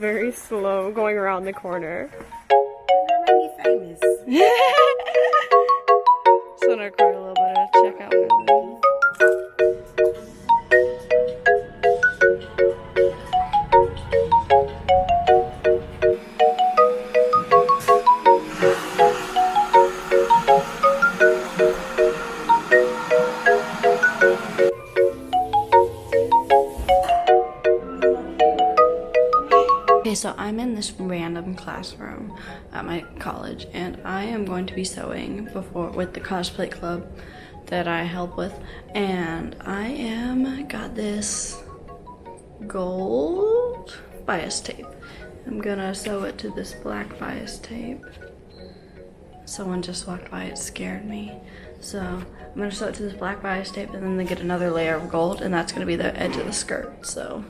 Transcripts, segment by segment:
very slow going around the corner. You're gonna make me famous. Just want to record a little bit of checkout video. Okay, so I'm in this random classroom at my college, and I am going to be sewing with the cosplay club that I help with, and I got this gold bias tape. I'm gonna sew it to this black bias tape. Someone just walked by, it scared me. So I'm gonna sew it to this black bias tape and then they get another layer of gold, and that's gonna be the edge of the skirt, so.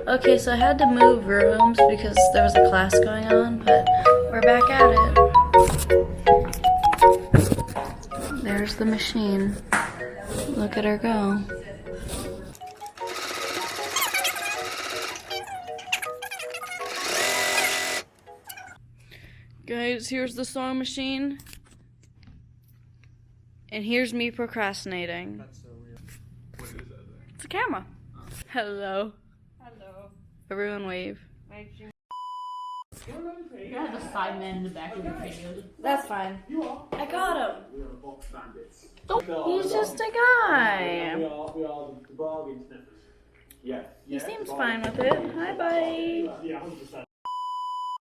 Okay, so I had to move rooms because there was a class going on, but we're back at it. There's the machine. Look at her go. Guys, here's the sewing machine. And here's me procrastinating. That's so weird. What is that there? It's a camera. Oh. Hello. Hello. Everyone wave. You have the side man in the back of your video. That's fine. I got him. We are box bandits. He's just a guy. We are the bargain sniffers. Yeah. He seems fine with it. Hi, buddy. Yeah, 100%.